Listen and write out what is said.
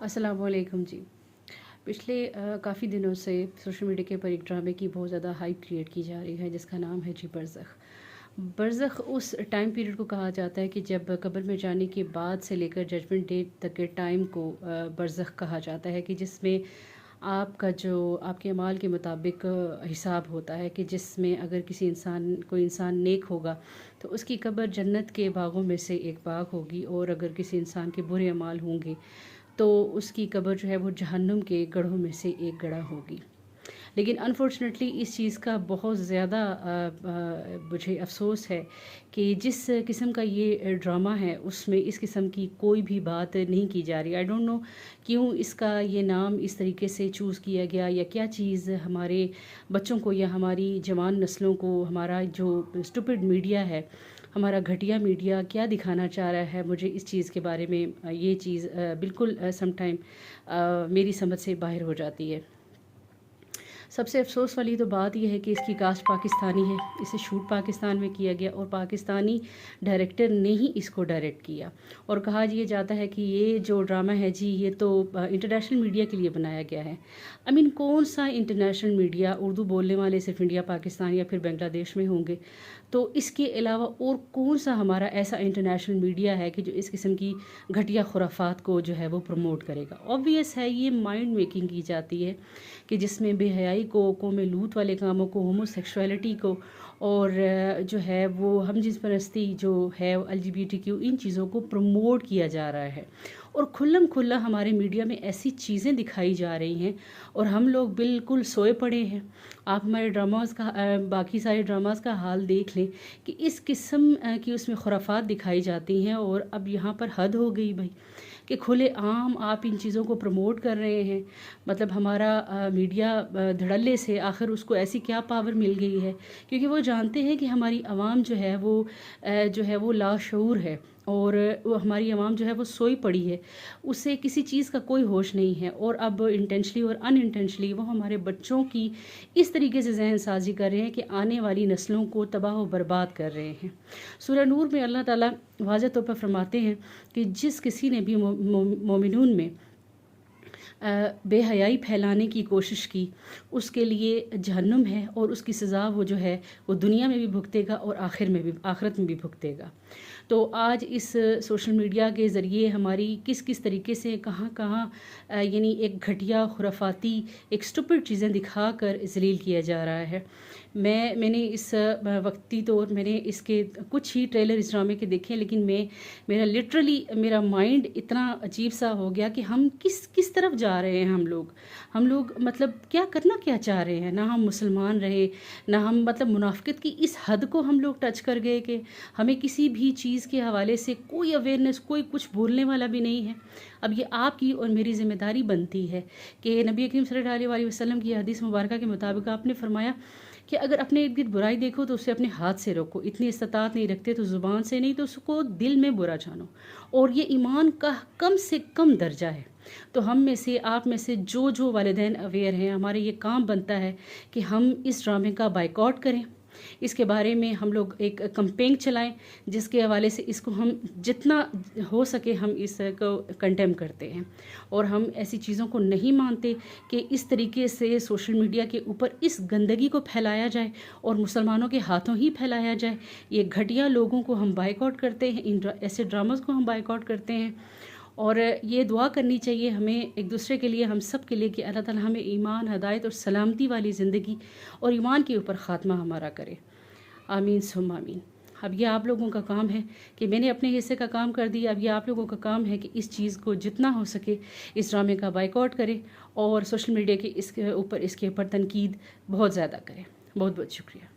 अस्सलाम वालेकुम जी। पिछले काफ़ी दिनों से सोशल मीडिया के ऊपर एक ड्रामे की बहुत ज़्यादा हाइप क्रिएट की जा रही है जिसका नाम है जी बरज़ख। बरज़ख उस टाइम पीरियड को कहा जाता है कि जब कब्र में जाने के बाद से लेकर जजमेंट डे तक के टाइम को बरज़ख कहा जाता है, कि जिसमें आपका जो आपके अमाल के मुताबिक हिसाब होता है, कि जिसमें अगर कोई इंसान नेक होगा तो उसकी कब्र जन्नत के बागों में से एक बाग होगी, और अगर किसी इंसान के बुरे अमाल होंगे तो उसकी कब्र जो है वो जहन्नुम के गढ़ों में से एक गढ़ा होगी। लेकिन अनफॉर्चुनेटली इस चीज़ का बहुत ज़्यादा मुझे अफ़सोस है कि जिस किस्म का ये ड्रामा है उसमें इस किस्म की कोई भी बात नहीं की जा रही। आई डोंट नो क्यों इसका ये नाम इस तरीके से चूज़ किया गया, या क्या चीज़ हमारे बच्चों को या हमारी जवान नस्लों को, हमारा जो स्टूपिड मीडिया है, हमारा घटिया मीडिया क्या दिखाना चाह रहा है। मुझे इस चीज़ के बारे में ये चीज़ बिल्कुल समटाइम मेरी समझ से बाहर हो जाती है। सबसे अफसोस वाली तो बात यह है कि इसकी कास्ट पाकिस्तानी है, इसे शूट पाकिस्तान में किया गया और पाकिस्तानी डायरेक्टर ने ही इसको डायरेक्ट किया। और कहा ये जाता है कि ये जो ड्रामा है जी, ये तो इंटरनेशनल मीडिया के लिए बनाया गया है। आई मीन कौन सा इंटरनेशनल मीडिया, उर्दू बोलने वाले सिर्फ इंडिया, पाकिस्तान या फिर बांग्लादेश में होंगे? तो इसके अलावा और कौन सा हमारा ऐसा इंटरनेशनल मीडिया है कि जो इस किस्म की घटिया खुराफात को जो है वो प्रमोट करेगा? ऑब्वियस है ये माइंड मेकिंग की जाती है, कि जिसमें बेहयाई को, कौम लूत वाले कामों को, होमोसेक्सुअलिटी को, और जो है वो हम जिस परस्ती जो है LGBTQ, इन चीज़ों को प्रमोट किया जा रहा है। और खुल्लम खुल्ला हमारे मीडिया में ऐसी चीज़ें दिखाई जा रही हैं और हम लोग बिल्कुल सोए पड़े हैं। आप हमारे ड्रामास का बाकी सारे ड्रामास का हाल देख लें कि इस किस्म की उसमें खुराफात दिखाई जाती हैं। और अब यहाँ पर हद हो गई भाई, कि खुले आम आप इन चीज़ों को प्रमोट कर रहे हैं। मतलब हमारा मीडिया धड़ल्ले से आखिर उसको ऐसी क्या पावर मिल गई है, क्योंकि वो जानते हैं कि हमारी आवाम जो है वो लाशऊर है, और वो हमारी आवाम जो है वो सोई पड़ी है, उसे किसी चीज़ का कोई होश नहीं है। और अब इंटेंशनली और अनइंटेंशनली वो हमारे बच्चों की इस तरीके से जहन साजी कर रहे हैं कि आने वाली नस्लों को तबाह व बर्बाद कर रहे हैं। सूरह नूर में अल्लाह ताला वाज़ह तौर पर फरमाते हैं कि जिस किसी ने भी मोमिनून में बेहयाई फैलाने की कोशिश की, उसके लिए जहन्नुम है, और उसकी सज़ा वो जो है वो दुनिया में भी भुगतेगा और आखिरत में भी भुगतेगा। तो आज इस सोशल मीडिया के ज़रिए हमारी किस किस तरीके से कहाँ कहाँ यानी एक घटिया खुराफाती एक स्टूपिड चीज़ें दिखा कर ज़लील किया जा रहा है। मैंने इस वक्ती तौर मैंने इसके कुछ ही ट्रेलर इस ड्रामे के देखे, लेकिन मेरा लिटरली मेरा माइंड इतना अजीब सा हो गया कि हम किस तरफ जा रहे हैं। हम लोग मतलब क्या चाह रहे हैं? ना हम मुसलमान रहे, ना हम मतलब मुनाफिकत की इस हद को हम लोग टच कर गए कि हमें किसी भी चीज़ के हवाले से कोई अवेयरनेस, कोई कुछ बोलने वाला भी नहीं है। अब ये आपकी और मेरी ज़िम्मेदारी बनती है कि नबी करीम सल्लल्लाहु अलैहि वसल्लम की हदीस मुबारका के मुताबिक आपने फरमाया कि अगर अपने इर्द गिर्द बुराई देखो तो उसे अपने हाथ से रोको, इतनी इस्तात नहीं रखते तो ज़ुबान से नहीं तो उसको दिल में बुरा जानो, और ये ईमान का कम से कम दर्जा है। तो हम में से, आप में से जो वालिदैन अवेयर हैं, हमारे ये काम बनता है कि हम इस ड्रामे का बाइकआउट करें। इसके बारे में हम लोग एक कैंपेन चलाएं जिसके हवाले से इसको हम जितना हो सके हम इसको कंडेम करते हैं, और हम ऐसी चीज़ों को नहीं मानते कि इस तरीके से सोशल मीडिया के ऊपर इस गंदगी को फैलाया जाए और मुसलमानों के हाथों ही फैलाया जाए। ये घटिया लोगों को हम बाइकआउट करते हैं, ऐसे ड्रामास को हम बाइकआउट करते हैं। और ये दुआ करनी चाहिए हमें एक दूसरे के लिए, हम सब के लिए, कि अल्लाह ताला हमें ईमान, हदायत और सलामती वाली ज़िंदगी और ईमान के ऊपर ख़ात्मा हमारा करे। आमीन सुम्मा आमीन। अब ये आप लोगों का काम है कि मैंने अपने हिस्से का काम कर दिया, अब ये आप लोगों का काम है कि इस चीज़ को जितना हो सके इस ड्रामे का बाइकआउट करें, और सोशल मीडिया के इसके ऊपर तनकीद बहुत ज़्यादा करें। बहुत बहुत शुक्रिया।